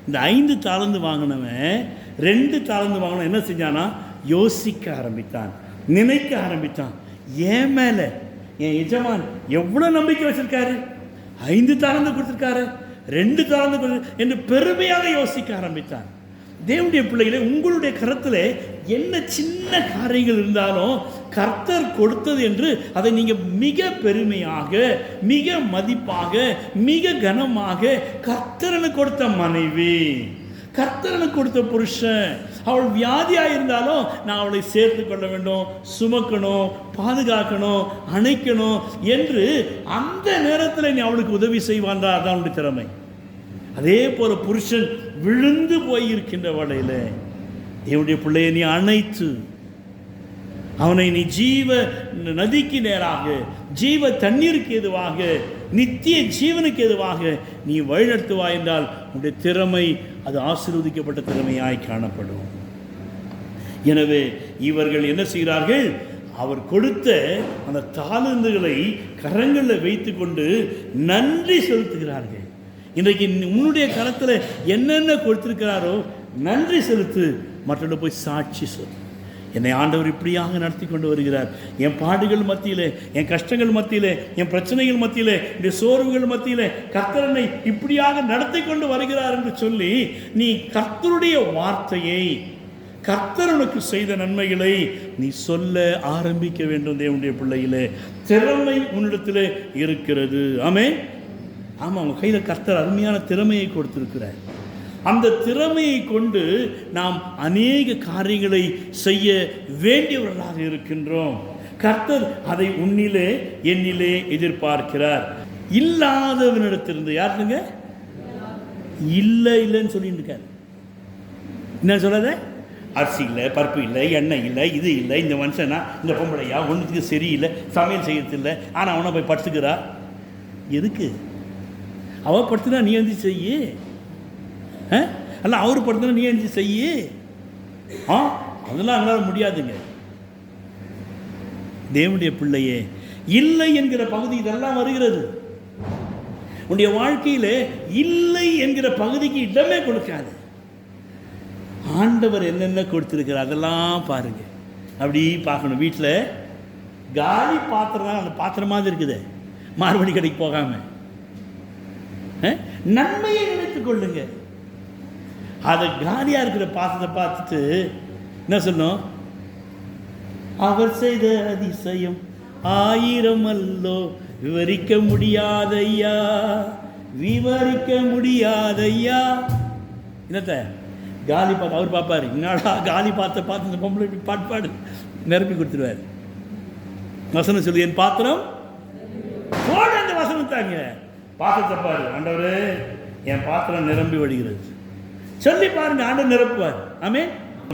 இந்த 5 தாலந்து வாங்கினவன் 2 தாலந்து வாங்கினவன் என்ன செஞ்சானா? யோசிக்க ஆரம்பித்தான், நினைக்க ஆரம்பித்தான். ஏன் மேலே என் எஜமான் எவ்வளோ நம்பிக்கை வச்சிருக்காரு, 5 தாலந்து கொடுத்துருக்காரு, 2 தாலந்து கொடுத்து என்று பெருமையாக யோசிக்க ஆரம்பித்தான். தேவனுடைய பிள்ளைகளே, உங்களுடைய கரத்தில் என்ன சின்ன காரியங்கள் இருந்தாலும் கர்த்தர் கொடுத்தது என்று அதை நீங்கள் மிக பெருமையாக, மிக மதிப்பாக, மிக கனமாக, கர்த்தரனுக்கு கொடுத்த மனைவி, கர்த்தரனுக்கு கொடுத்த புருஷன், அவள் வியாதியாக இருந்தாலும் நான் அவளை சேர்த்து கொள்ள வேண்டும், சுமக்கணும், பாதுகாக்கணும், அணைக்கணும் என்று அந்த நேரத்தில் நீ அவளுக்கு உதவி செய்வான். அதான் அவனுடைய திறமை. அதே போல புருஷன் விழுந்து போயிருக்கின்ற வேளையில் என்னுடைய பிள்ளையை நீ அணைத்து அவனை நீ ஜீவ நதிக்கு நேராக, ஜீவ தண்ணீருக்கு எதுவாக, நித்திய ஜீவனுக்கு எதுவாக நீ வழிநடத்துவாய் என்றால் உன்னுடைய திறமை அது ஆசீர்வதிக்கப்பட்ட திறமையாய் காணப்படும். எனவே இவர்கள் என்ன செய்கிறார்கள்? அவர் கொடுத்த அந்த தாலந்துகளை கரங்களில் வைத்து கொண்டு நன்றி செலுத்துகிறார்கள். இன்றைக்கு உன்னுடைய கரத்தில் என்னென்ன கொடுத்திருக்கிறாரோ நன்றி செலுத்து, மற்றவர்கள் போய் சாட்சி சொல். என்னை ஆண்டவர் இப்படியாக நடத்தி கொண்டு வருகிறார். என் பாடுகள் மத்தியில், என் கஷ்டங்கள் மத்தியில், என் பிரச்சனைகள் மத்தியில், என் சோர்வுகள் மத்தியில் கர்த்தர் என்னை இப்படியாக நடத்தி கொண்டு வருகிறார் என்று சொல்லி நீ கர்த்தருடைய வார்த்தையை, கர்த்தர் உனக்கு செய்த நன்மைகளை நீ சொல்ல ஆரம்பிக்க வேண்டும். தேவனுடைய பிள்ளையிலே திறமை உன்னிடத்தில் இருக்கிறது. ஆமென். ஆமாம், அவங்க கையில் கர்த்தர் அருமையான திறமையை கொடுத்திருக்கிறார். அந்த திறமையை கொண்டு நாம் அநேக காரியங்களை செய்ய வேண்டியவர்களாக இருக்கின்றோம். கர்த்தர் அதை உன்னிலே என்னிலே எதிர்பார்க்கிறார். இல்லாதவனிடத்திலிருந்து, யாருங்க இல்லை இல்லைன்னு சொல்லிட்டு இருக்கார். என்ன சொல்லாத? அரிசி இல்லை, பருப்பு இல்லை, எண்ணெய் இல்லை, இது இல்லை, இந்த மனுஷனா, இந்த பொம்பளையா ஒன்றுத்துக்கு சரியில்லை, சமையல் செய்யறதில்லை, ஆனால் அவனை போய் படுத்துக்கிறா. எதுக்கு? அவள் படுத்துனா நீ எழுந்து செய்யு, அல்ல அவர் படுத்துனா நீ எழுந்து செய்யு. அதெல்லாம் அவங்களால முடியாதுங்க. தேவனுடைய பிள்ளையே, இல்லை என்கிற பகுதி இதெல்லாம் வருகிறது. உன்னுடைய வாழ்க்கையில் இல்லை என்கிற பகுதிக்கு இடமே கொடுக்காது. ஆண்டவர் என்னென்ன கொடுத்துருக்கிறார் அதெல்லாம் பாருங்க. அப்படி பார்க்கணும். வீட்டில் காலி பாத்திரம் தான் அந்த பாத்திரம் மாதிரி இருக்குது, மார்வடி கடைக்கு போகாம நன்மையை நினைத்துக் கொள்ளுங்க. அதை காலியாக இருக்கிற பாத்திரத்தை பார்த்துட்டு என்ன சொன்னோம்? அவர் செய்த அதிசயம் 1000 அல்லோ, விவரிக்க முடியாதையா, விவரிக்க முடியாதையா. என்னத்த காலி பாத்திரம் அவர் பார்ப்பாரு, என்னடா காலி பாத்திரம் பார்த்து இந்த பொம்பளை பாட்டு நிரப்பி கொடுத்துருவார். வசனம் சொல்லி என் பாத்திரம் போட, அந்த வசனத்தாங்க பாத்திரத்தை பாரு, ஆண்டவரே என் பாத்திரம் நிரம்பி வழிகிறது சொல்லி பாருங்க, ஆண்டவர் நிரப்புவார். ஆமென்.